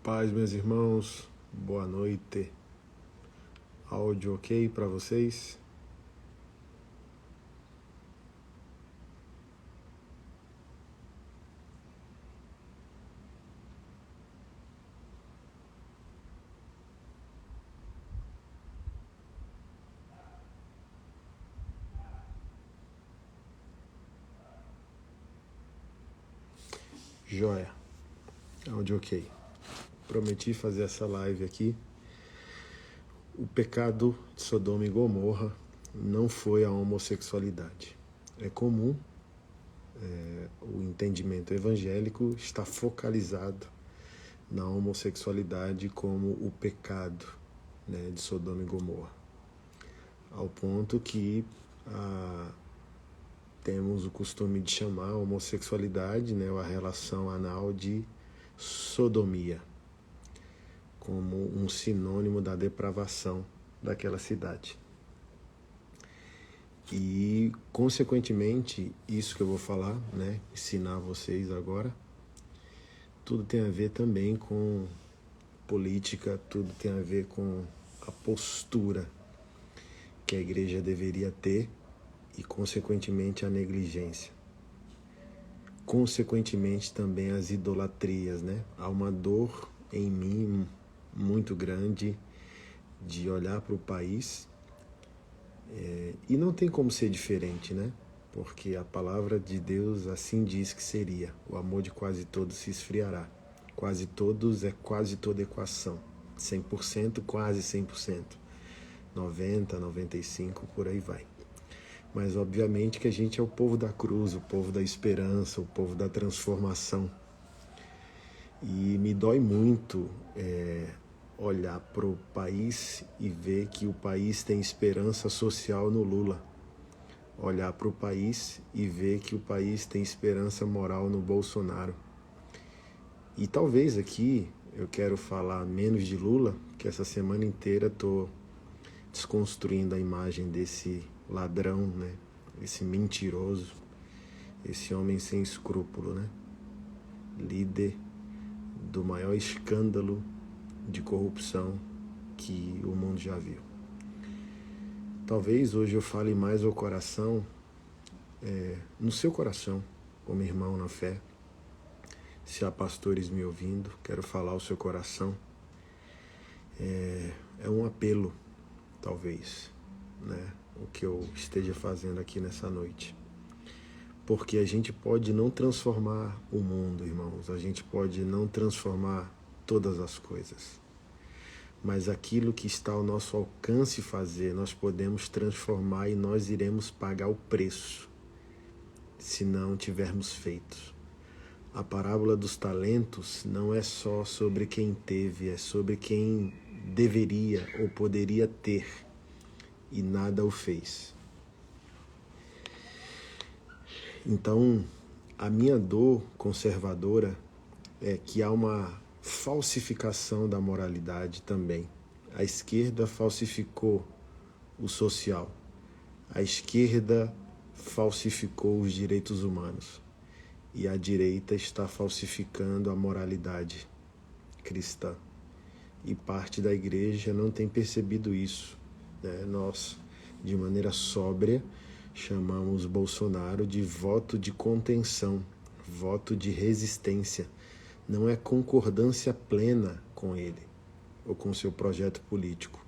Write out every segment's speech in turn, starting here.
Paz, meus irmãos, boa noite. Áudio ok para vocês? Joia, áudio ok. Prometi fazer essa live aqui. O pecado de Sodoma e Gomorra não foi a homossexualidade. É comum, o entendimento evangélico está focalizado na homossexualidade como o pecado, de Sodoma e Gomorra. Ao ponto que temos o costume de chamar a homossexualidade, ou a relação anal, de sodomia, como um sinônimo da depravação daquela cidade. E, consequentemente, isso que eu vou falar, ensinar vocês agora, tudo tem a ver também com política, tudo tem a ver com a postura que a igreja deveria ter e, consequentemente, a negligência. Consequentemente, também as idolatrias, Há uma dor em mim muito grande de olhar para o país e não tem como ser diferente, Porque a palavra de Deus assim diz que seria: o amor de quase todos se esfriará. Quase todos é quase toda equação. 100%, quase 100%. 90%, 95%, por aí vai. Mas obviamente que a gente é o povo da cruz, o povo da esperança, o povo da transformação. E me dói muito olhar para o país e ver que o país tem esperança social no Lula. Olhar para o país e ver que o país tem esperança moral no Bolsonaro. E talvez aqui eu quero falar menos de Lula, que essa semana inteira estou desconstruindo a imagem desse ladrão, esse mentiroso, esse homem sem escrúpulo, líder do maior escândalo de corrupção que o mundo já viu. Talvez hoje eu fale mais ao coração, no seu coração, como irmão na fé. Se há pastores me ouvindo, quero falar ao seu coração. É um apelo, talvez, o que eu esteja fazendo aqui nessa noite. Porque a gente pode não transformar o mundo, irmãos, a gente pode não transformar todas as coisas. Mas aquilo que está ao nosso alcance fazer, nós podemos transformar e nós iremos pagar o preço, se não tivermos feito. A parábola dos talentos não é só sobre quem teve, é sobre quem deveria ou poderia ter e nada o fez. Então, a minha dor conservadora é que há uma falsificação da moralidade também. A esquerda falsificou o social. A esquerda falsificou os direitos humanos. E a direita está falsificando a moralidade cristã. E parte da igreja não tem percebido isso. Nós, de maneira sóbria, chamamos Bolsonaro de voto de contenção, voto de resistência. Não é concordância plena com ele ou com seu projeto político,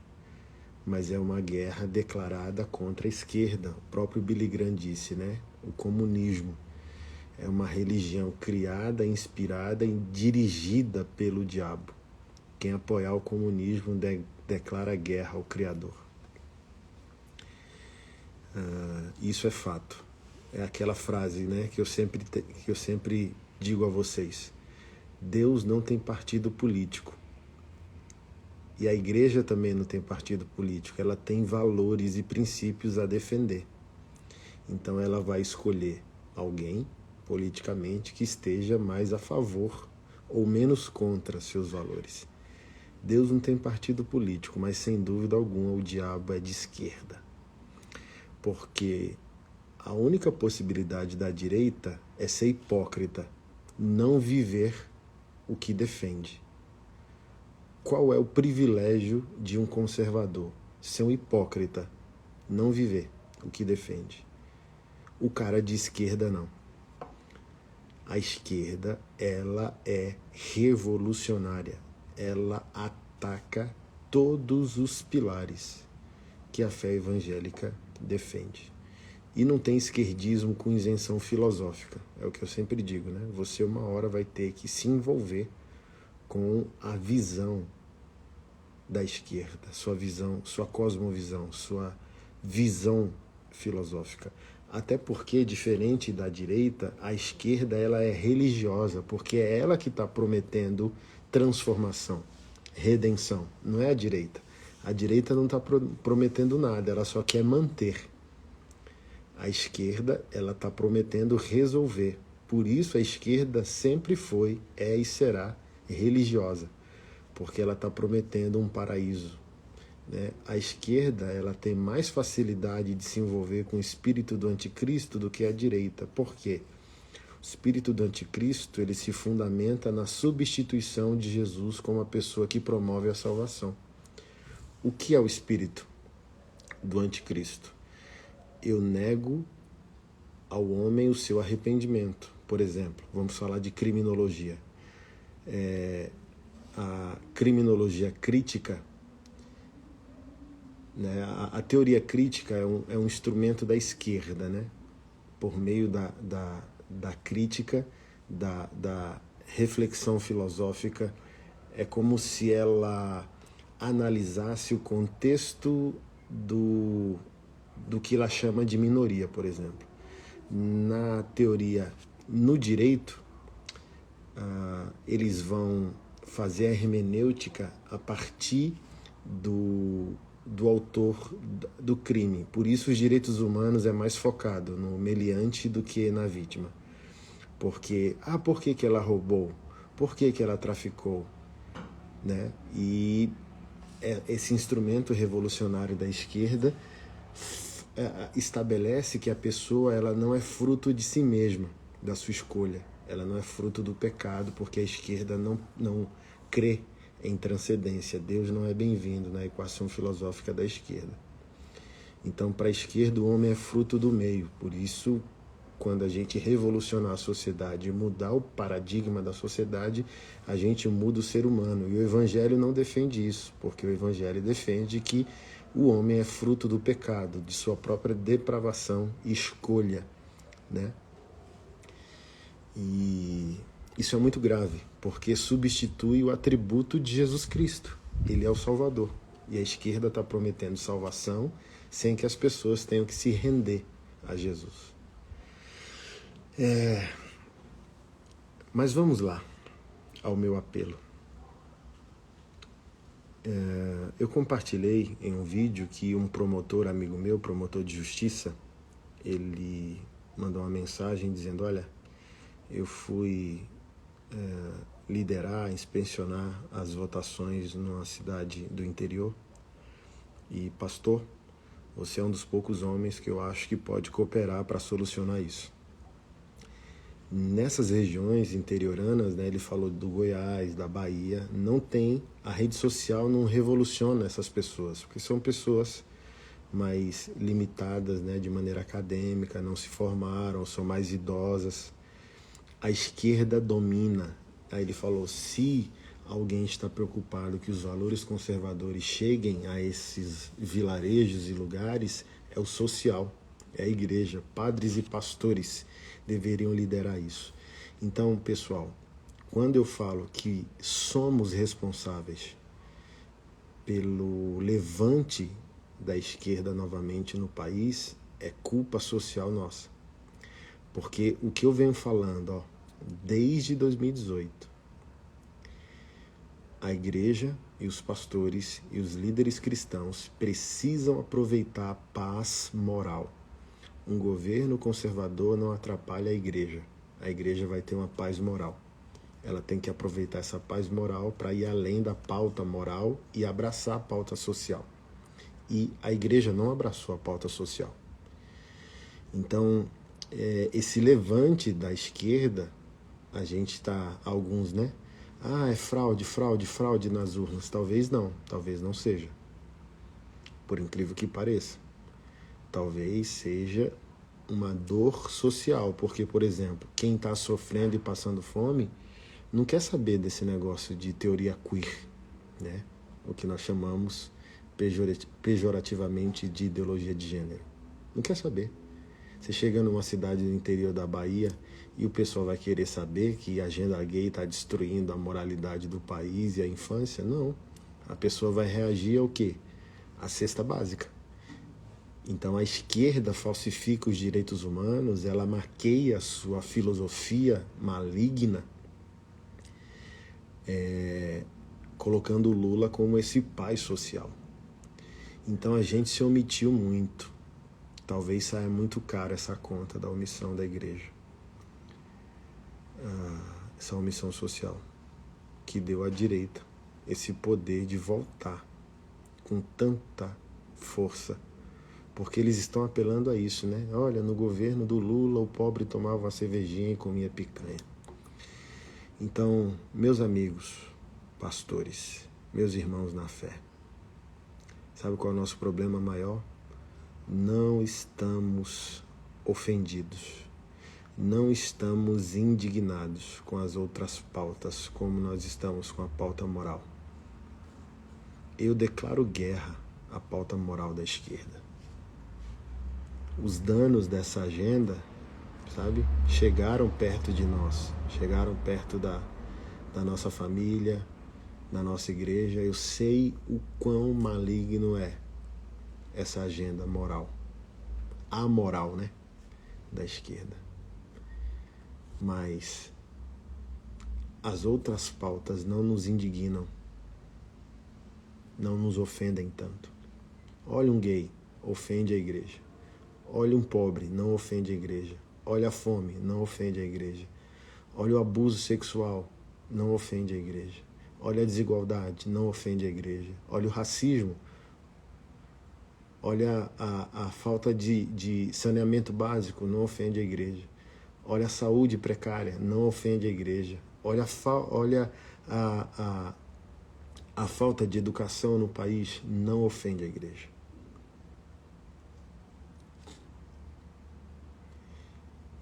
mas é uma guerra declarada contra a esquerda. O próprio Billy Graham disse, o comunismo é uma religião criada, inspirada e dirigida pelo diabo. Quem apoiar o comunismo declara guerra ao Criador. Isso é fato. É aquela frase que eu sempre digo a vocês. Deus não tem partido político. E a igreja também não tem partido político. Ela tem valores e princípios a defender. Então ela vai escolher alguém, politicamente, que esteja mais a favor ou menos contra seus valores. Deus não tem partido político, mas sem dúvida alguma o diabo é de esquerda. Porque a única possibilidade da direita é ser hipócrita, não viver o que defende. qual é o privilégio de um conservador? Ser um hipócrita, não viver o que defende. O cara de esquerda não. A esquerda, ela é revolucionária. Ela ataca todos os pilares que a fé evangélica defende. E não tem esquerdismo com isenção filosófica. É o que eu sempre digo, né? Você uma hora vai ter que se envolver com a visão da esquerda, sua visão, sua cosmovisão, sua visão filosófica. Até porque, diferente da direita, a esquerda ela é religiosa, porque é ela que está prometendo transformação, redenção, não é a direita. A direita não está prometendo nada, ela só quer manter. A esquerda ela está prometendo resolver. Por isso a esquerda sempre foi, é e será religiosa, porque ela está prometendo um paraíso. Né? A esquerda ela tem mais facilidade de se envolver com o espírito do anticristo do que a direita. Por quê? O espírito do anticristo ele se fundamenta na substituição de Jesus como a pessoa que promove a salvação. O que é o espírito do anticristo? Eu nego ao homem o seu arrependimento. Por exemplo, vamos falar de criminologia. A criminologia crítica, né? A teoria crítica é um instrumento da esquerda, né? Por meio da crítica, da reflexão filosófica, é como se ela analisasse o contexto do que ela chama de minoria, por exemplo. Na teoria, no direito, eles vão fazer a hermenêutica a partir do autor do crime. Por isso os direitos humanos é mais focado no meliante do que na vítima. Porque, por que ela roubou? Por que ela traficou? Né? E esse instrumento revolucionário da esquerda estabelece que a pessoa ela não é fruto de si mesma, da sua escolha. Ela não é fruto do pecado, porque a esquerda não crê em transcendência. Deus não é bem-vindo na equação filosófica da esquerda. Então, para a esquerda, o homem é fruto do meio. Por isso, quando a gente revolucionar a sociedade e mudar o paradigma da sociedade, a gente muda o ser humano. E o Evangelho não defende isso, porque o Evangelho defende que o homem é fruto do pecado, de sua própria depravação e escolha, né? E isso é muito grave, porque substitui o atributo de Jesus Cristo. Ele é o Salvador. E a esquerda está prometendo salvação sem que as pessoas tenham que se render a Jesus. Mas vamos lá ao meu apelo. Eu compartilhei em um vídeo que um promotor, amigo meu, promotor de justiça, ele mandou uma mensagem dizendo: olha, eu fui liderar, inspecionar as votações numa cidade do interior e, pastor, você é um dos poucos homens que eu acho que pode cooperar para solucionar isso. Nessas regiões interioranas, né, ele falou do Goiás, da Bahia, não tem, a rede social não revoluciona essas pessoas, porque são pessoas mais limitadas, né, de maneira acadêmica, não se formaram, são mais idosas. A esquerda domina. Aí ele falou, se alguém está preocupado que os valores conservadores cheguem a esses vilarejos e lugares, é o social, é a igreja. Padres e pastores deveriam liderar isso. Então, pessoal, quando eu falo que somos responsáveis pelo levante da esquerda novamente no país, é culpa social nossa. Porque o que eu venho falando, desde 2018, a igreja e os pastores e os líderes cristãos precisam aproveitar a paz moral. Um governo conservador não atrapalha a igreja. A igreja vai ter uma paz moral. Ela tem que aproveitar essa paz moral para ir além da pauta moral e abraçar a pauta social. E a igreja não abraçou a pauta social. Então, esse levante da esquerda, a gente está, alguns, né? Ah, é fraude, fraude, fraude nas urnas. Talvez não seja. Por incrível que pareça. Talvez seja uma dor social, porque, por exemplo, quem está sofrendo e passando fome não quer saber desse negócio de teoria queer, né? O que nós chamamos pejorativamente de ideologia de gênero. Não quer saber. Você chega numa cidade do interior da Bahia e o pessoal vai querer saber que a agenda gay está destruindo a moralidade do país e a infância? Não. A pessoa vai reagir ao quê? À cesta básica. Então a esquerda falsifica os direitos humanos, ela maqueia a sua filosofia maligna, colocando o Lula como esse pai social. Então a gente se omitiu muito. Talvez saia muito caro essa conta da omissão da igreja. Essa omissão social que deu à direita esse poder de voltar com tanta força. Porque eles estão apelando a isso, né? Olha, no governo do Lula o pobre tomava uma cervejinha e comia picanha. Então, meus amigos, pastores, meus irmãos na fé, sabe qual é o nosso problema maior? Não estamos ofendidos, não estamos indignados com as outras pautas como nós estamos com a pauta moral. Eu declaro guerra à pauta moral da esquerda. Os danos dessa agenda, sabe, chegaram perto de nós, chegaram perto da nossa família, da nossa igreja. Eu sei o quão maligno é essa agenda moral, amoral, né, da esquerda. Mas as outras pautas não nos indignam, não nos ofendem tanto. Olha um gay, ofende a igreja. Olha um pobre, não ofende a igreja. Olha a fome, não ofende a igreja. Olha o abuso sexual, não ofende a igreja. Olha a desigualdade, não ofende a igreja. Olha o racismo. Olha a falta de saneamento básico, não ofende a igreja. Olha a saúde precária, não ofende a igreja. Olha a falta de educação no país, não ofende a igreja.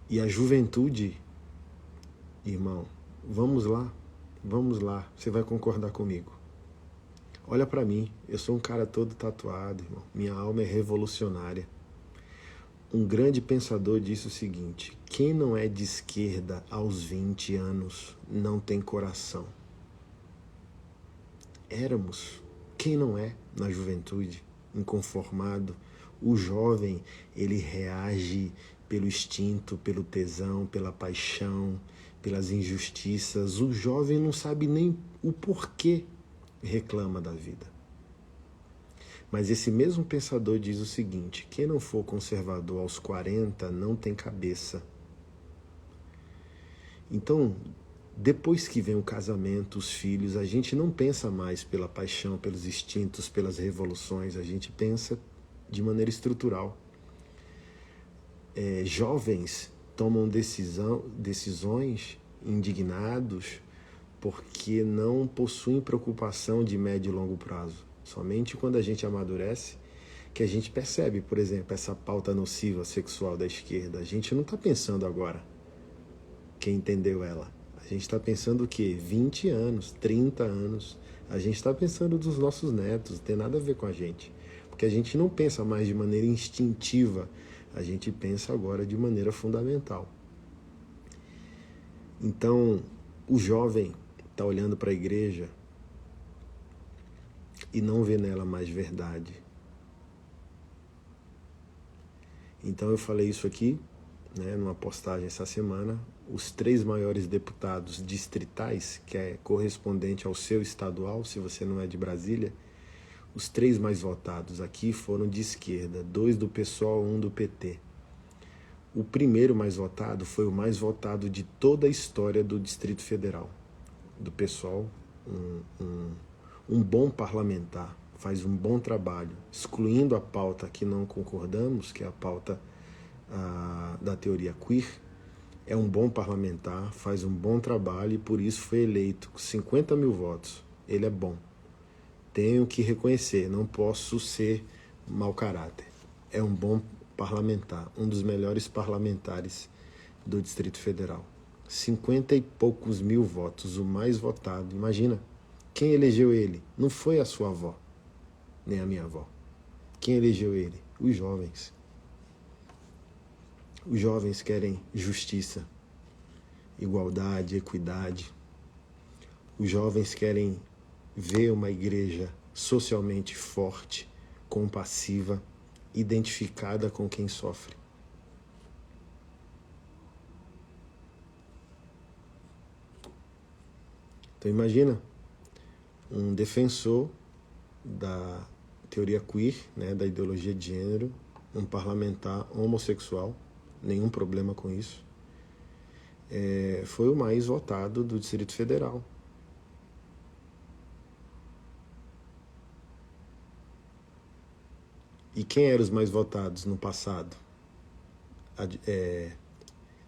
E a juventude, irmão, vamos lá, você vai concordar comigo. Olha para mim, eu sou um cara todo tatuado, irmão, minha alma é revolucionária. Um grande pensador disse o seguinte: quem não é de esquerda aos 20 anos não tem coração. Éramos, quem não é na juventude, inconformado? O jovem, ele reage pelo instinto, pelo tesão, pela paixão, pelas injustiças. O jovem não sabe nem o porquê reclama da vida. Mas esse mesmo pensador diz o seguinte: quem não for conservador aos 40 não tem cabeça. Então, depois que vem o casamento, os filhos, a gente não pensa mais pela paixão, pelos instintos, pelas revoluções, a gente pensa de maneira estrutural. Jovens tomam decisões indignados porque não possuem preocupação de médio e longo prazo. Somente quando a gente amadurece que a gente percebe, por exemplo, essa pauta nociva sexual da esquerda. A gente não está pensando agora, quem entendeu ela. A gente está pensando o quê? 20 anos, 30 anos. A gente está pensando dos nossos netos, não tem nada a ver com a gente. Porque a gente não pensa mais de maneira instintiva, a gente pensa agora de maneira fundamental. Então, o jovem está olhando para a igreja e não vê nela mais verdade. Então eu falei isso aqui, né, numa postagem essa semana. Os 3 maiores deputados distritais, que é correspondente ao seu estadual, se você não é de Brasília, os 3 mais votados aqui foram de esquerda, 2 do PSOL, 1 do PT. O primeiro mais votado foi o mais votado de toda a história do Distrito Federal, do PSOL, um bom parlamentar, faz um bom trabalho, excluindo a pauta que não concordamos, que é a pauta da teoria queer. é um bom parlamentar, faz um bom trabalho e por isso foi eleito com 50 mil votos. Ele é bom. Tenho que reconhecer, não posso ser mau caráter. É um bom parlamentar, um dos melhores parlamentares do Distrito Federal. 50 e poucos mil votos, o mais votado. Imagina, quem elegeu ele? Não foi a sua avó, nem a minha avó. Quem elegeu ele? Os jovens. Os jovens querem justiça, igualdade, equidade. Os jovens querem ver uma igreja socialmente forte, compassiva, identificada com quem sofre. Então imagina um defensor da teoria queer, né, da ideologia de gênero, um parlamentar homossexual, nenhum problema com isso, foi o mais votado do Distrito Federal. E quem eram os mais votados no passado?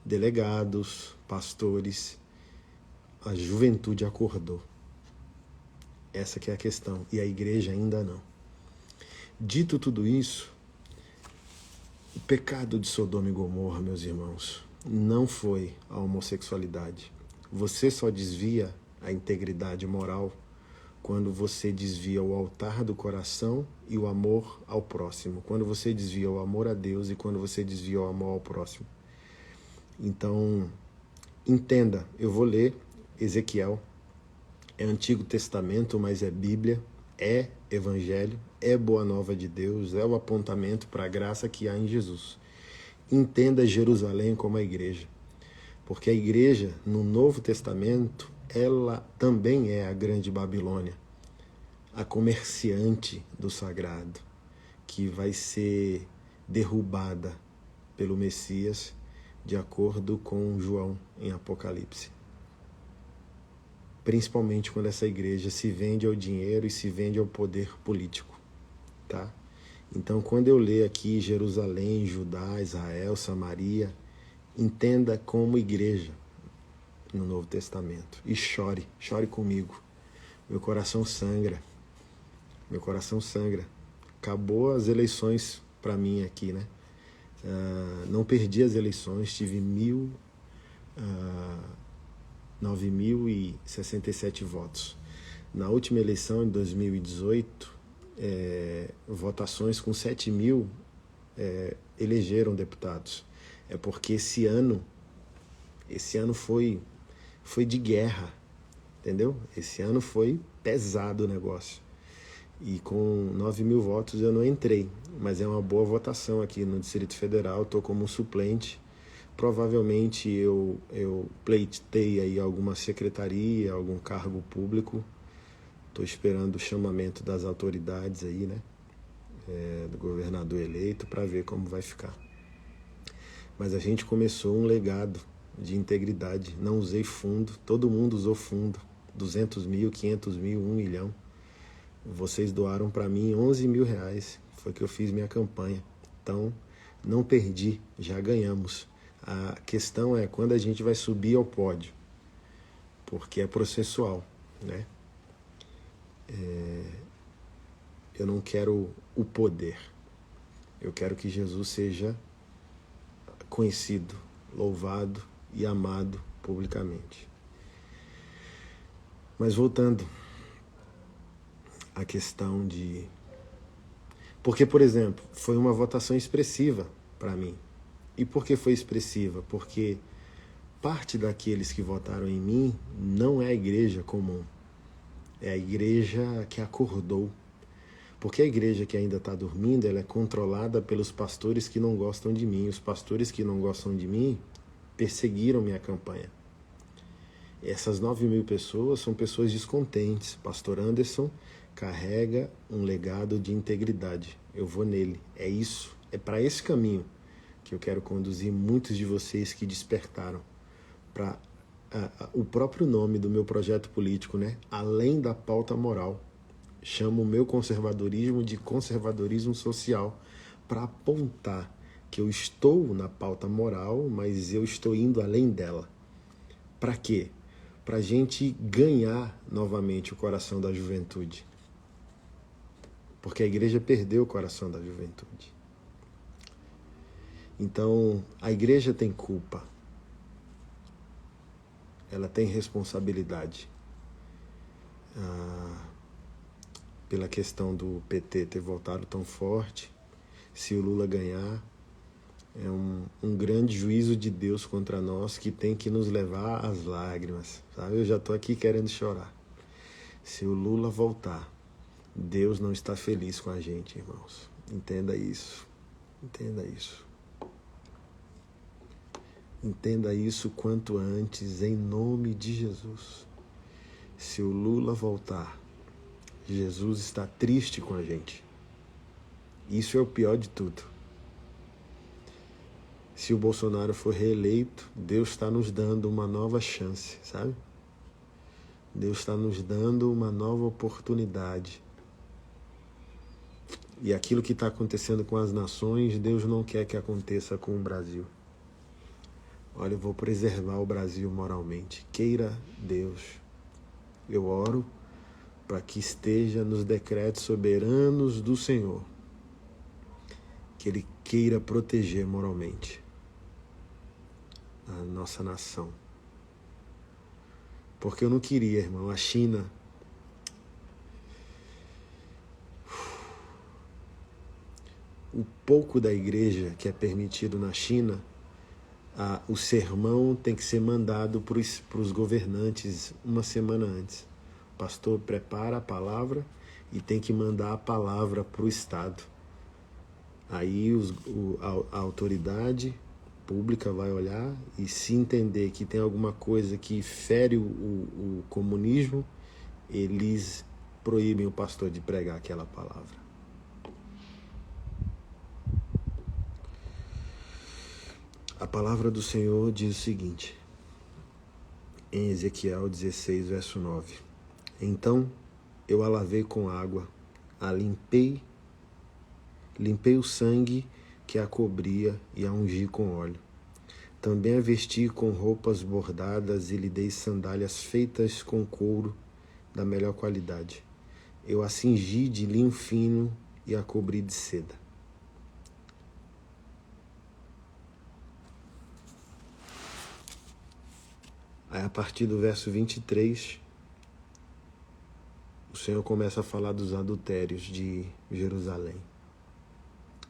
Delegados, pastores, a juventude acordou. Essa que é a questão. E a igreja ainda não. Dito tudo isso, o pecado de Sodoma e Gomorra, meus irmãos, não foi a homossexualidade. Você só desvia a integridade moral quando você desvia o altar do coração e o amor ao próximo. Quando você desvia o amor a Deus e quando você desvia o amor ao próximo. Então, entenda, eu vou ler Ezequiel. É Antigo Testamento, mas é Bíblia, é Evangelho, é Boa Nova de Deus, é o apontamento para a graça que há em Jesus. Entenda Jerusalém como a igreja, porque a igreja, no Novo Testamento, ela também é a grande Babilônia, a comerciante do sagrado, que vai ser derrubada pelo Messias, de acordo com João em Apocalipse. Principalmente quando essa igreja se vende ao dinheiro e se vende ao poder político, tá? Então, quando eu ler aqui Jerusalém, Judá, Israel, Samaria, entenda como igreja no Novo Testamento. E chore, chore comigo. Meu coração sangra. Meu coração sangra. Acabou as eleições para mim aqui, né? Não perdi as eleições, tive 9.067 votos. Na última eleição, em 2018, votações com 7.000 elegeram deputados. É porque esse ano foi de guerra, entendeu? Esse ano foi pesado o negócio. E com 9.000 votos eu não entrei, mas é uma boa votação aqui no Distrito Federal, estou como suplente. Provavelmente eu pleitei aí alguma secretaria, algum cargo público. Estou esperando o chamamento das autoridades aí, né? Do governador eleito, para ver como vai ficar. Mas a gente começou um legado de integridade. Não usei fundo, todo mundo usou fundo. 200 mil, 500 mil, 1 milhão. Vocês doaram para mim 11 mil reais. Foi que eu fiz minha campanha. Então, não perdi, já ganhamos. A questão é quando a gente vai subir ao pódio, porque é processual, né? Eu não quero o poder, eu quero que Jesus seja conhecido, louvado e amado publicamente. Mas voltando à questão de... Porque, por exemplo, foi uma votação expressiva para mim. E por que foi expressiva? Porque parte daqueles que votaram em mim não é a igreja comum. É a igreja que acordou. Porque a igreja que ainda está dormindo, ela é controlada pelos pastores que não gostam de mim. Os pastores que não gostam de mim perseguiram minha campanha. Essas 9.000 pessoas são pessoas descontentes. Pastor Anderson carrega um legado de integridade. Eu vou nele. É isso. É para esse caminho que eu quero conduzir muitos de vocês que despertaram para o próprio nome do meu projeto político, né? Além da pauta moral. Chamo o meu conservadorismo de conservadorismo social, para apontar que eu estou na pauta moral, mas eu estou indo além dela. Para quê? Para a gente ganhar novamente o coração da juventude. Porque a igreja perdeu o coração da juventude. Então, a igreja tem culpa. Ela tem responsabilidade. Pela questão do PT ter voltado tão forte, se o Lula ganhar, é um grande juízo de Deus contra nós que tem que nos levar às lágrimas, sabe? Eu já estou aqui querendo chorar. Se o Lula voltar, Deus não está feliz com a gente, irmãos. Entenda isso. Entenda isso. Entenda isso quanto antes, em nome de Jesus. Se o Lula voltar, Jesus está triste com a gente. Isso é o pior de tudo. Se o Bolsonaro for reeleito, Deus está nos dando uma nova chance, sabe? Deus está nos dando uma nova oportunidade. E aquilo que está acontecendo com as nações, Deus não quer que aconteça com o Brasil. Olha, eu vou preservar o Brasil moralmente. Queira Deus. Eu oro para que esteja nos decretos soberanos do Senhor, que Ele queira proteger moralmente a nossa nação. Porque eu não queria, irmão, a China... O pouco da igreja que é permitido na China, o sermão tem que ser mandado para os governantes uma semana antes. O pastor prepara a palavra e tem que mandar a palavra para o Estado. Aí a autoridade pública vai olhar e, se entender que tem alguma coisa que fere o comunismo, eles proíbem o pastor de pregar aquela palavra. A palavra do Senhor diz o seguinte, em Ezequiel 16, verso 9. Então eu a lavei com água, a limpei o sangue que a cobria e a ungi com óleo. Também a vesti com roupas bordadas e lhe dei sandálias feitas com couro da melhor qualidade. Eu a cingi de linho fino e a cobri de seda. Aí, a partir do verso 23, o Senhor começa a falar dos adultérios de Jerusalém.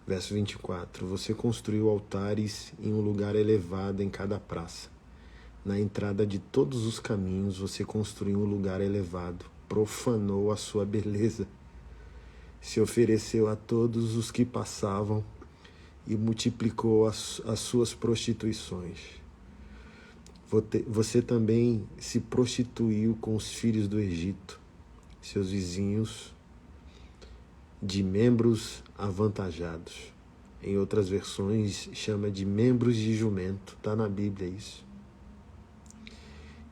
Verso 24. Você construiu altares em um lugar elevado em cada praça. Na entrada de todos os caminhos você construiu um lugar elevado. Profanou a sua beleza. Se ofereceu a todos os que passavam e multiplicou as suas prostituições. Você também se prostituiu com os filhos do Egito, seus vizinhos, de membros avantajados. Em outras versões chama de membros de jumento, está na Bíblia isso.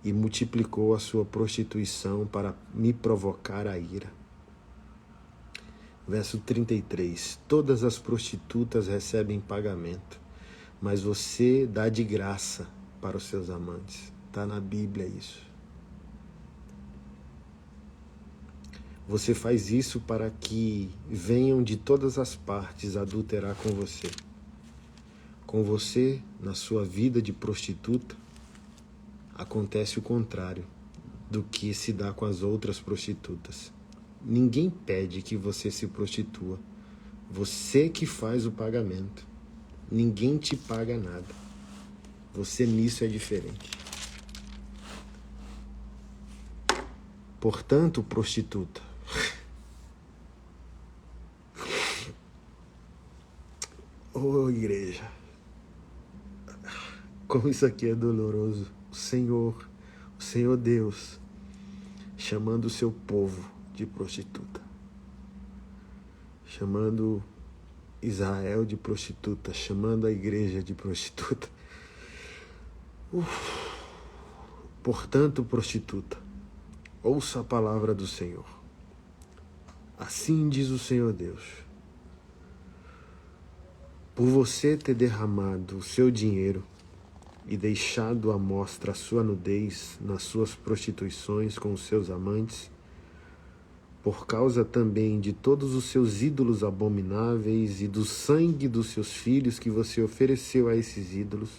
E multiplicou a sua prostituição para me provocar a ira. Verso 33. Todas as prostitutas recebem pagamento, mas você dá de graça para os seus amantes. Está na Bíblia isso. Você faz isso para que venham de todas as partes adulterar com você. Com você, na sua vida de prostituta, acontece o contrário do que se dá com as outras prostitutas. Ninguém pede que você se prostitua. Você que faz o pagamento. Ninguém te paga nada. Você nisso é diferente. Portanto, prostituta, ô igreja, como isso aqui é doloroso. O Senhor Deus, chamando o seu povo de prostituta, chamando Israel de prostituta, chamando a igreja de prostituta. Portanto, prostituta, ouça a palavra do Senhor. Assim diz o Senhor Deus. Por você ter derramado o seu dinheiro e deixado à mostra a sua nudez nas suas prostituições com os seus amantes, por causa também de todos os seus ídolos abomináveis e do sangue dos seus filhos que você ofereceu a esses ídolos,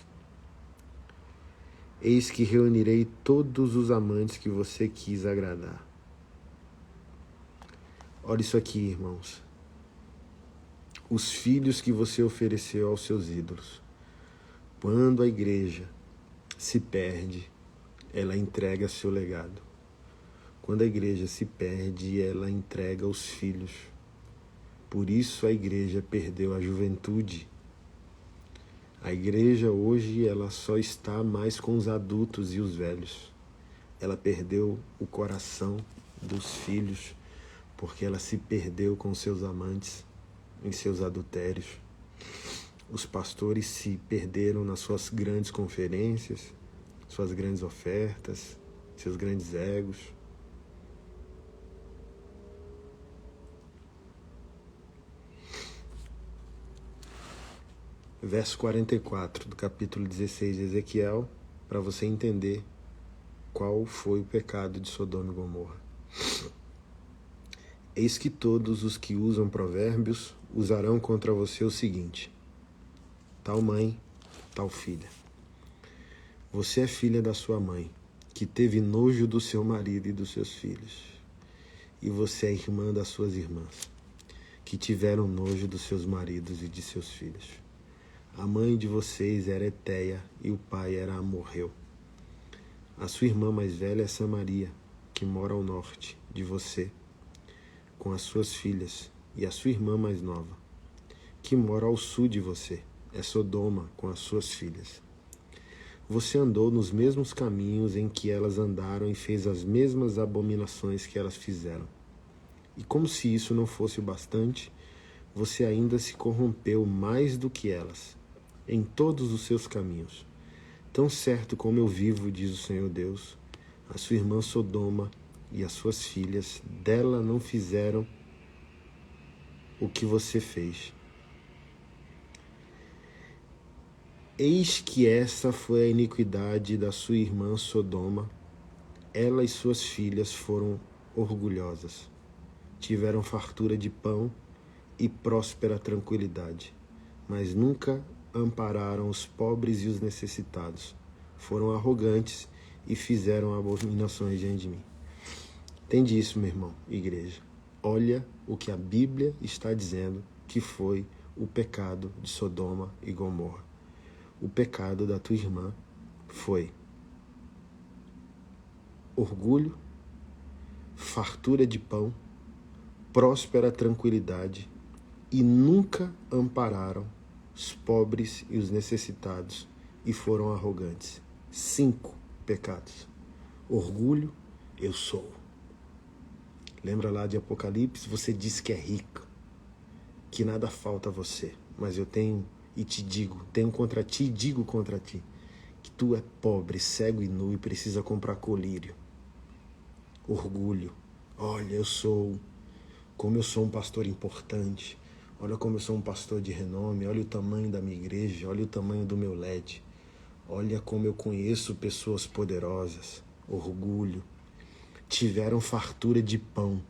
eis que reunirei todos os amantes que você quis agradar. Olha isso aqui, irmãos. Os filhos que você ofereceu aos seus ídolos. Quando a igreja se perde, ela entrega seu legado. Quando a igreja se perde, ela entrega os filhos. Por isso a igreja perdeu a juventude. A igreja hoje ela só está mais com os adultos e os velhos. Ela perdeu o coração dos filhos, porque ela se perdeu com seus amantes em seus adultérios. Os pastores se perderam nas suas grandes conferências, suas grandes ofertas, seus grandes egos. Verso 44 do capítulo 16 de Ezequiel, para você entender qual foi o pecado de Sodoma e Gomorra. Eis que todos os que usam provérbios usarão contra você o seguinte: tal mãe, tal filha. Você é filha da sua mãe, que teve nojo do seu marido e dos seus filhos. E você é irmã das suas irmãs, que tiveram nojo dos seus maridos e de seus filhos. A mãe de vocês era Eteia e o pai era Amorreu. A sua irmã mais velha é Samaria, que mora ao norte de você, com as suas filhas, e a sua irmã mais nova, que mora ao sul de você, é Sodoma, com as suas filhas. Você andou nos mesmos caminhos em que elas andaram e fez as mesmas abominações que elas fizeram. E como se isso não fosse o bastante, você ainda se corrompeu mais do que elas, em todos os seus caminhos. Tão certo como eu vivo, diz o Senhor Deus, a sua irmã Sodoma e as suas filhas dela não fizeram o que você fez. Eis que essa foi a iniquidade da sua irmã Sodoma. Ela e suas filhas foram orgulhosas. Tiveram fartura de pão e próspera tranquilidade, mas nunca ampararam os pobres e os necessitados. Foram arrogantes e fizeram abominações diante de mim. Entende isso, meu irmão, igreja? Olha o que a Bíblia está dizendo que foi o pecado de Sodoma e Gomorra. O pecado da tua irmã foi orgulho, fartura de pão, próspera tranquilidade, e nunca ampararam os pobres e os necessitados e foram arrogantes. 5 pecados. Orgulho, eu sou. Lembra lá de Apocalipse? Você diz que é rico, que nada falta a você, mas eu tenho e te digo, tenho contra ti e digo contra ti, que tu é pobre, cego e nu e precisa comprar colírio. Orgulho. Olha, como eu sou um pastor importante. Olha como eu sou um pastor de renome. Olha o tamanho da minha igreja. Olha o tamanho do meu LED. Olha como eu conheço pessoas poderosas. Orgulho. Tiveram fartura de pão.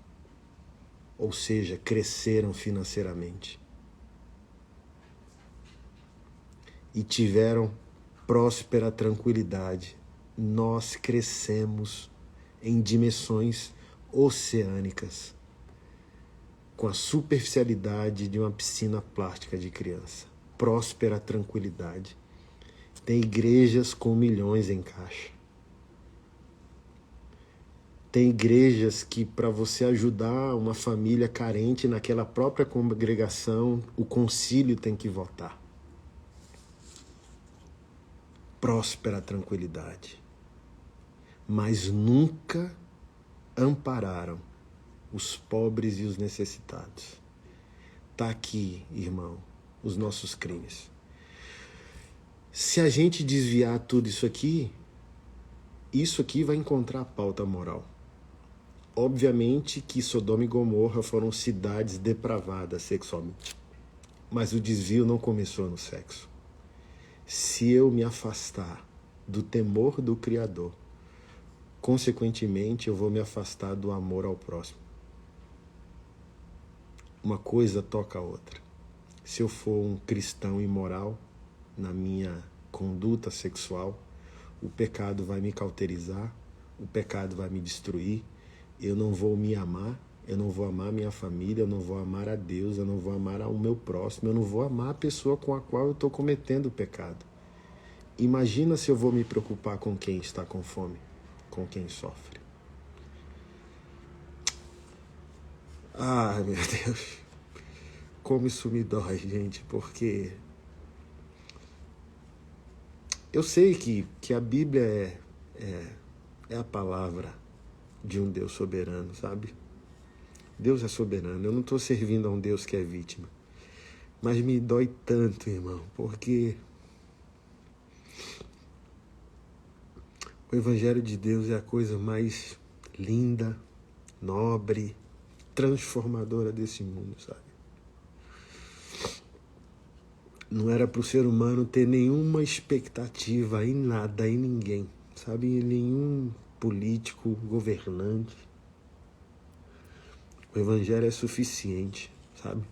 Ou seja, cresceram financeiramente. E tiveram próspera tranquilidade. Nós crescemos em dimensões oceânicas, com a superficialidade de uma piscina plástica de criança. Próspera tranquilidade. Tem igrejas com milhões em caixa. Tem igrejas que, para você ajudar uma família carente naquela própria congregação, o concílio tem que votar. Próspera tranquilidade. Mas nunca ampararam os pobres e os necessitados. Está aqui, irmão, os nossos crimes. Se a gente desviar tudo isso aqui vai encontrar a pauta moral. Obviamente que Sodoma e Gomorra foram cidades depravadas sexualmente. Mas o desvio não começou no sexo. Se eu me afastar do temor do Criador, consequentemente eu vou me afastar do amor ao próximo. Uma coisa toca a outra. Se eu for um cristão imoral na minha conduta sexual, o pecado vai me cauterizar, o pecado vai me destruir, eu não vou me amar, eu não vou amar minha família, eu não vou amar a Deus, eu não vou amar o meu próximo, eu não vou amar a pessoa com a qual eu estou cometendo o pecado. Imagina se eu vou me preocupar com quem está com fome, com quem sofre. Ah, meu Deus, como isso me dói, gente, porque eu sei que a Bíblia é a palavra de um Deus soberano, sabe? Deus é soberano, eu não estou servindo a um Deus que é vítima. Mas me dói tanto, irmão, porque o Evangelho de Deus é a coisa mais linda, nobre, transformadora desse mundo, sabe? Não era para o ser humano ter nenhuma expectativa em nada, em ninguém, sabe? Em nenhum político, governante. O Evangelho é suficiente, sabe?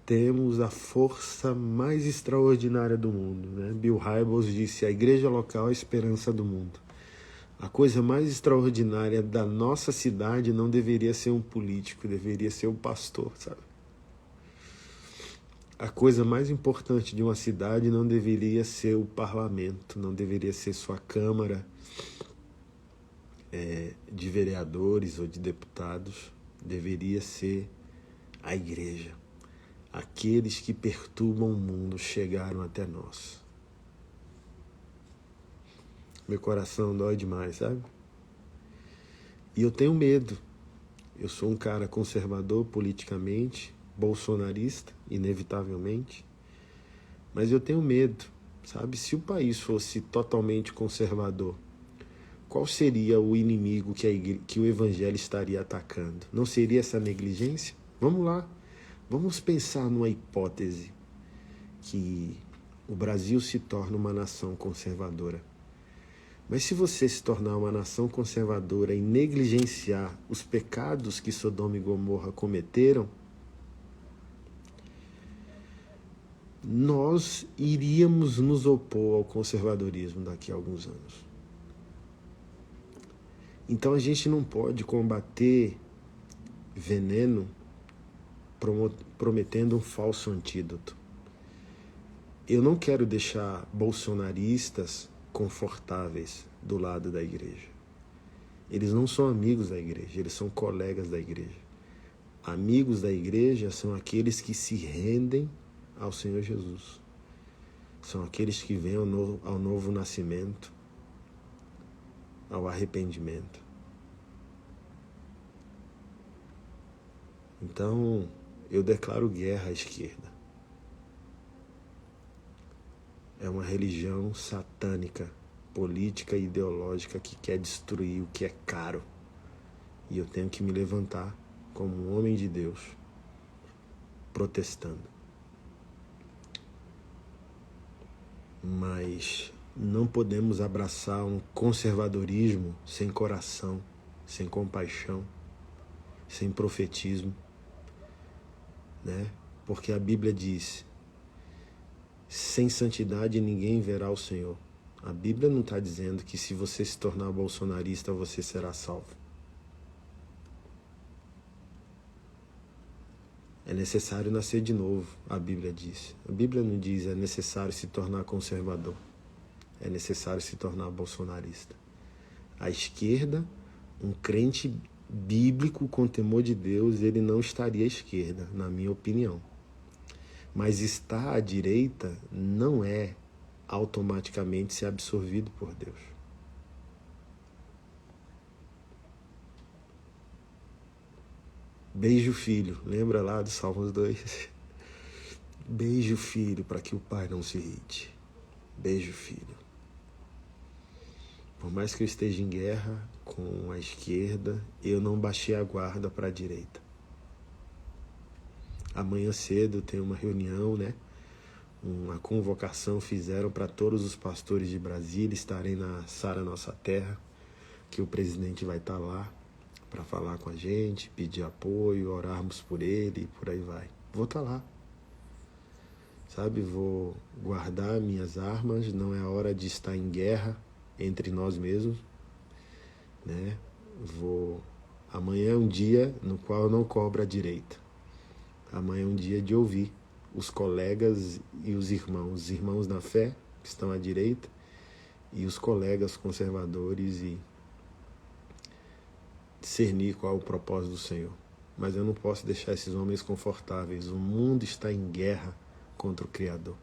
Temos a força mais extraordinária do mundo, né? Bill Hybels disse: a igreja local é a esperança do mundo. A coisa mais extraordinária da nossa cidade não deveria ser um político, deveria ser um pastor, sabe? A coisa mais importante de uma cidade não deveria ser o parlamento, não deveria ser sua Câmara de vereadores ou de deputados, deveria ser a igreja. Aqueles que perturbam o mundo chegaram até nós. Meu coração dói demais, sabe? E eu tenho medo. Eu sou um cara conservador politicamente, bolsonarista, inevitavelmente. Mas eu tenho medo, sabe? Se o país fosse totalmente conservador, qual seria o inimigo que o Evangelho estaria atacando? Não seria essa negligência? Vamos lá. Vamos pensar numa hipótese que o Brasil se torna uma nação conservadora. Mas se você se tornar uma nação conservadora e negligenciar os pecados que Sodoma e Gomorra cometeram, nós iríamos nos opor ao conservadorismo daqui a alguns anos. Então a gente não pode combater veneno prometendo um falso antídoto. Eu não quero deixar bolsonaristas confortáveis do lado da igreja. Eles não são amigos da igreja, eles são colegas da igreja. Amigos da igreja são aqueles que se rendem ao Senhor Jesus. São aqueles que vêm ao novo nascimento, ao arrependimento. Então, eu declaro guerra à esquerda. É uma religião satânica, política e ideológica que quer destruir o que é caro. E eu tenho que me levantar como um homem de Deus, protestando. Mas não podemos abraçar um conservadorismo sem coração, sem compaixão, sem profetismo, né? Porque a Bíblia diz: sem santidade ninguém verá o Senhor. A Bíblia não está dizendo que se você se tornar bolsonarista você será salvo. É necessário nascer de novo, a Bíblia diz. A Bíblia não diz é necessário se tornar conservador. É necessário se tornar bolsonarista. A esquerda, um crente bíblico com temor de Deus, ele não estaria à esquerda, na minha opinião. Mas estar à direita não é automaticamente ser absorvido por Deus. Beije o filho, lembra lá do Salmos 2? Beije o filho para que o pai não se irrite. Beije o filho. Por mais que eu esteja em guerra com a esquerda, eu não baixei a guarda para a direita. Amanhã cedo tem uma reunião, né? Uma convocação fizeram para todos os pastores de Brasília estarem na Sara Nossa Terra, que o presidente vai estar lá para falar com a gente, pedir apoio, orarmos por ele e por aí vai. Vou estar lá, sabe? Vou guardar minhas armas, não é hora de estar em guerra entre nós mesmos, né? Amanhã é um dia no qual eu não cobro a direita. Amanhã é um dia de ouvir os colegas e os irmãos na fé, que estão à direita, e os colegas conservadores, e discernir qual é o propósito do Senhor. Mas eu não posso deixar esses homens confortáveis. O mundo está em guerra contra o Criador.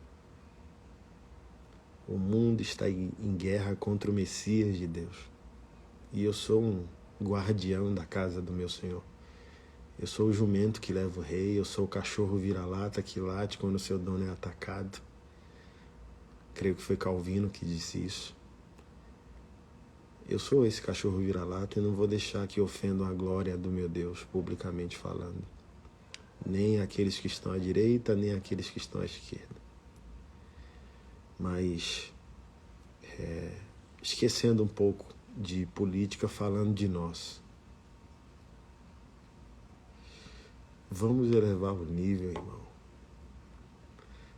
O mundo está em guerra contra o Messias de Deus. E eu sou um guardião da casa do meu Senhor. Eu sou o jumento que leva o rei, eu sou o cachorro vira-lata que late quando o seu dono é atacado. Creio que foi Calvino que disse isso. Eu sou esse cachorro vira-lata e não vou deixar que ofendam a glória do meu Deus, publicamente falando. Nem aqueles que estão à direita, nem aqueles que estão à esquerda. Mas, esquecendo um pouco de política, falando de nós. Vamos elevar o nível, irmão.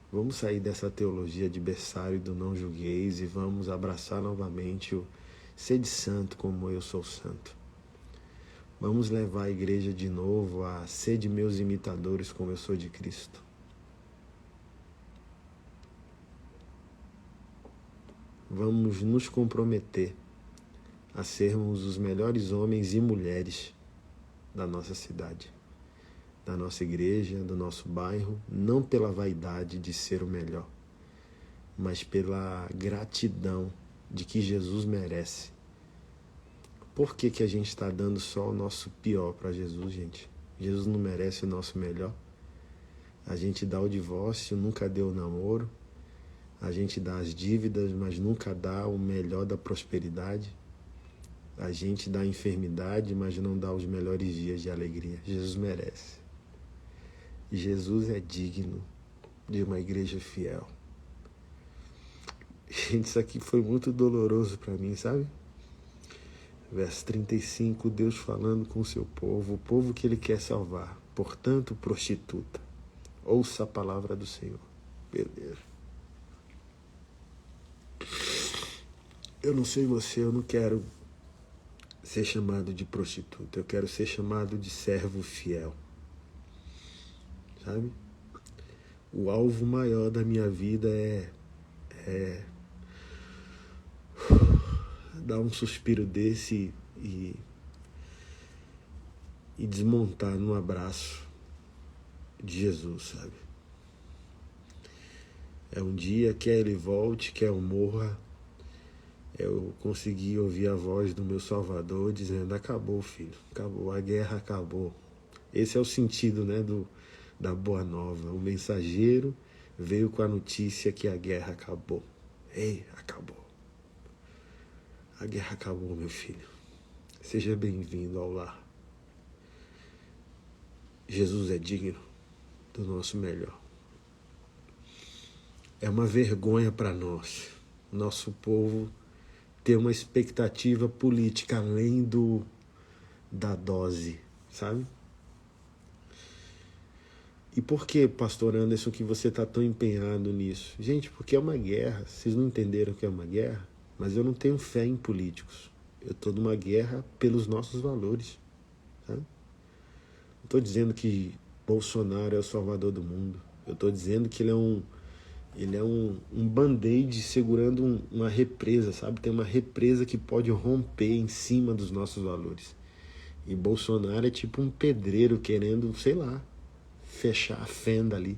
Vamos sair dessa teologia de berçário do não julgueis e vamos abraçar novamente o sede santo como eu sou santo. Vamos levar a igreja de novo a ser de meus imitadores como eu sou de Cristo. Vamos nos comprometer a sermos os melhores homens e mulheres da nossa cidade, da nossa igreja, do nosso bairro, não pela vaidade de ser o melhor, mas pela gratidão de que Jesus merece. Por que a gente está dando só o nosso pior para Jesus, gente? Jesus não merece o nosso melhor? A gente dá o divórcio, nunca deu o namoro. A gente dá as dívidas, mas nunca dá o melhor da prosperidade. A gente dá a enfermidade, mas não dá os melhores dias de alegria. Jesus merece. Jesus é digno de uma igreja fiel. Gente, isso aqui foi muito doloroso para mim, sabe? Verso 35, Deus falando com o seu povo, o povo que ele quer salvar. Portanto, prostituta, ouça a palavra do Senhor. Meu Deus. Eu não sei você, eu não quero ser chamado de prostituta. Eu quero ser chamado de servo fiel. Sabe? O alvo maior da minha vida é dar um suspiro desse e desmontar num abraço de Jesus, sabe? É um dia, quer ele volte, quer eu morra, eu consegui ouvir a voz do meu Salvador dizendo: acabou, filho, acabou, a guerra acabou. Esse é o sentido, né, da boa nova. O mensageiro veio com a notícia que a guerra acabou. Ei, acabou. A guerra acabou, meu filho. Seja bem-vindo ao lar. Jesus é digno do nosso melhor. É uma vergonha para nós, nosso povo, ter uma expectativa política além da dose, sabe? E por que, pastor Anderson, que você está tão empenhado nisso? Gente, porque é uma guerra. Vocês não entenderam que é uma guerra? Mas eu não tenho fé em políticos. Eu estou numa guerra pelos nossos valores. Sabe? Não estou dizendo que Bolsonaro é o salvador do mundo. Eu estou dizendo que ele é um band-aid segurando uma represa, sabe? Tem uma represa que pode romper em cima dos nossos valores. E Bolsonaro é tipo um pedreiro querendo, sei lá, fechar a fenda ali.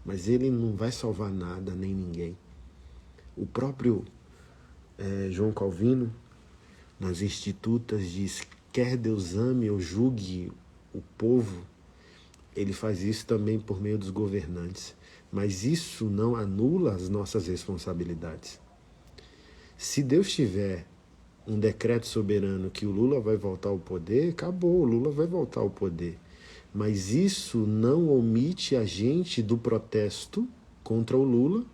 Mas ele não vai salvar nada, nem ninguém. O próprio João Calvino, nas Institutas, diz: quer Deus ame ou julgue o povo, ele faz isso também por meio dos governantes. Mas isso não anula as nossas responsabilidades. Se Deus tiver um decreto soberano que o Lula vai voltar ao poder, acabou, o Lula vai voltar ao poder. Mas isso não omite a gente do protesto contra o Lula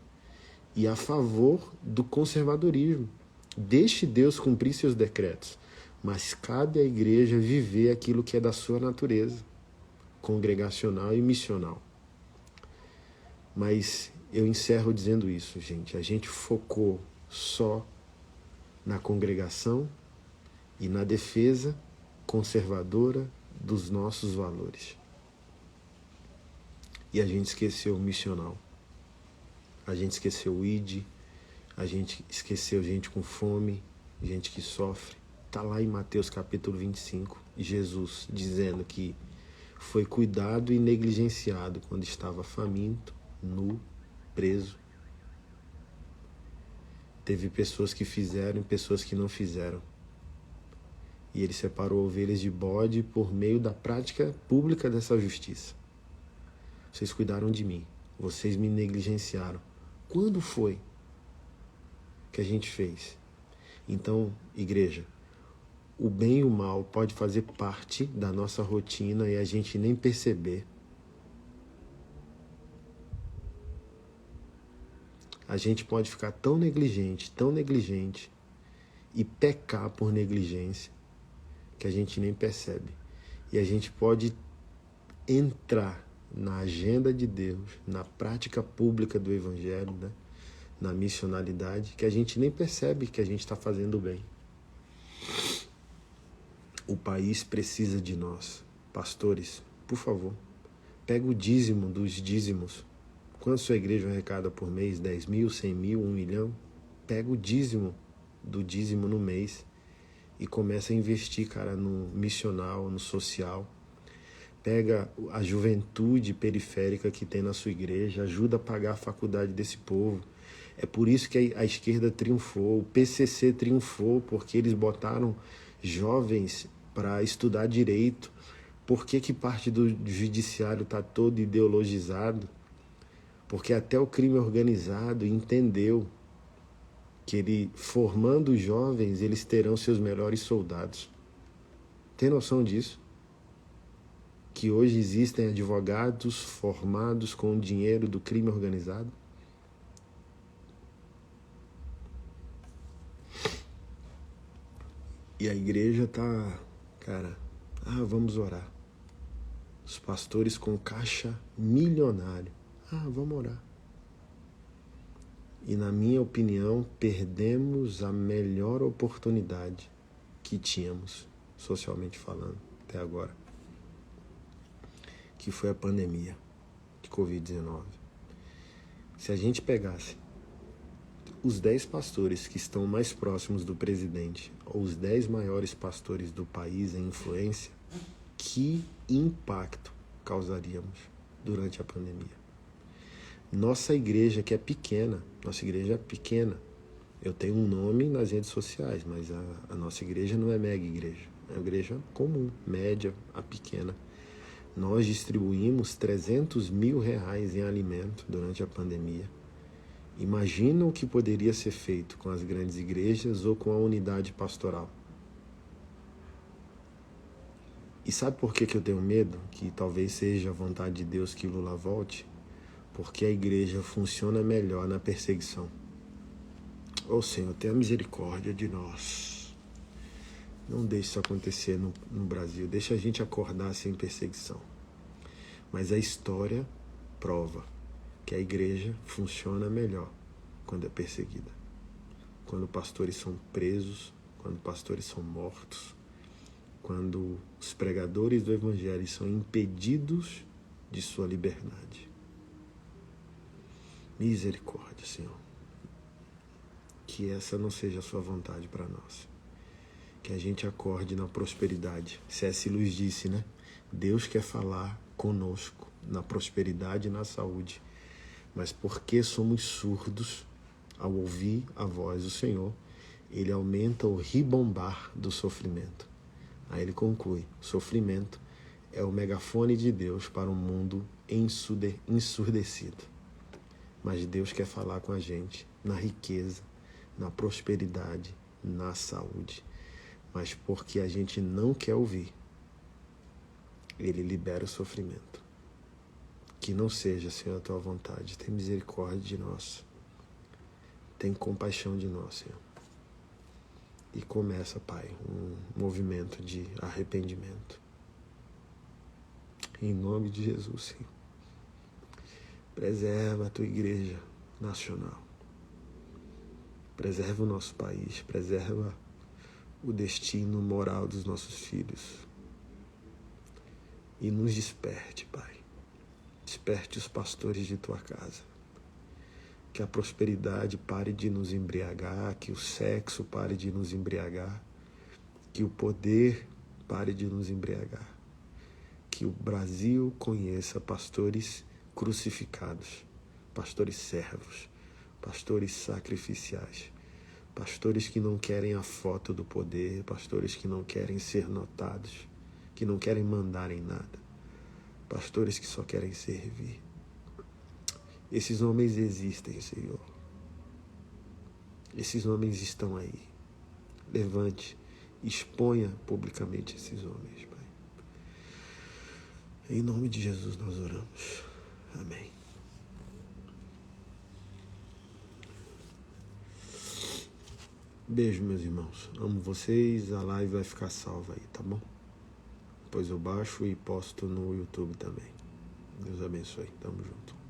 e a favor do conservadorismo. Deixe Deus cumprir seus decretos, mas cabe à igreja viver aquilo que é da sua natureza, congregacional e missional. Mas eu encerro dizendo isso, gente. A gente focou só na congregação e na defesa conservadora dos nossos valores. E a gente esqueceu o missional. A gente esqueceu o ID, a gente esqueceu gente com fome, gente que sofre. Está lá em Mateus capítulo 25, Jesus dizendo que foi cuidado e negligenciado quando estava faminto, nu, preso. Teve pessoas que fizeram e pessoas que não fizeram. E ele separou ovelhas de bode por meio da prática pública dessa justiça. Vocês cuidaram de mim, vocês me negligenciaram. Quando foi que a gente fez? Então, igreja, o bem e o mal pode fazer parte da nossa rotina e a gente nem perceber. A gente pode ficar tão negligente e pecar por negligência que a gente nem percebe. E a gente pode entrar na agenda de Deus, na prática pública do Evangelho, né? Na missionalidade, que a gente nem percebe que a gente está fazendo bem. O país precisa de nós. Pastores, por favor, pega o dízimo dos dízimos. Quanto sua igreja arrecada por mês? 10 mil, 100 mil, 1 milhão? Pega o dízimo do dízimo no mês e começa a investir, cara, no missional, no social. Pega a juventude periférica que tem na sua igreja, ajuda a pagar a faculdade desse povo. É por isso que a esquerda triunfou, o PCC triunfou, porque eles botaram jovens para estudar direito. Por que parte do judiciário está todo ideologizado? Porque até o crime organizado entendeu que ele, formando jovens, eles terão seus melhores soldados. Tem noção disso? Que hoje existem advogados formados com o dinheiro do crime organizado? E a igreja tá, cara, vamos orar. Os pastores com caixa milionário. Vamos orar. E na minha opinião, perdemos a melhor oportunidade que tínhamos, socialmente falando, até agora. Que foi a pandemia de Covid-19. Se a gente pegasse os 10 pastores que estão mais próximos do presidente, ou os 10 maiores pastores do país em influência, que impacto causaríamos durante a pandemia? Nossa igreja, que é pequena, eu tenho um nome nas redes sociais, mas a nossa igreja não é mega igreja, é uma igreja comum, média, a pequena. Nós distribuímos 300 mil reais em alimento durante a pandemia. Imagina o que poderia ser feito com as grandes igrejas ou com a unidade pastoral. E sabe por que eu tenho medo? Que talvez seja a vontade de Deus que Lula volte? Porque a igreja funciona melhor na perseguição. Senhor, tenha misericórdia de nós. Não deixe isso acontecer no Brasil. Deixa a gente acordar sem perseguição. Mas a história prova que a igreja funciona melhor quando é perseguida. Quando pastores são presos, quando pastores são mortos, quando os pregadores do Evangelho são impedidos de sua liberdade. Misericórdia, Senhor. Que essa não seja a sua vontade para nós. Que a gente acorde na prosperidade. C.S. Lewis disse, né? Deus quer falar conosco na prosperidade e na saúde. Mas porque somos surdos ao ouvir a voz do Senhor, ele aumenta o ribombar do sofrimento. Aí ele conclui, sofrimento é o megafone de Deus para um mundo ensurdecido. Mas Deus quer falar com a gente na riqueza, na prosperidade, na saúde. Mas porque a gente não quer ouvir, ele libera o sofrimento. Que não seja, Senhor, a tua vontade. Tem misericórdia de nós. Tem compaixão de nós, Senhor. E começa, Pai, um movimento de arrependimento. Em nome de Jesus, Senhor. Preserva a tua igreja nacional. Preserva o nosso país. Preserva o destino moral dos nossos filhos. E nos desperte, Pai. Desperte os pastores de tua casa. Que a prosperidade pare de nos embriagar, que o sexo pare de nos embriagar, que o poder pare de nos embriagar. Que o Brasil conheça pastores crucificados, pastores servos, pastores sacrificiais, pastores que não querem a foto do poder, pastores que não querem ser notados, que não querem mandar em nada, pastores que só querem servir. Esses homens existem, Senhor. Esses homens estão aí. Levante, exponha publicamente esses homens, Pai. Em nome de Jesus nós oramos. Amém. Beijo, meus irmãos. Amo vocês. A live vai ficar salva aí, tá bom? Depois eu baixo e posto no YouTube também. Deus abençoe. Tamo junto.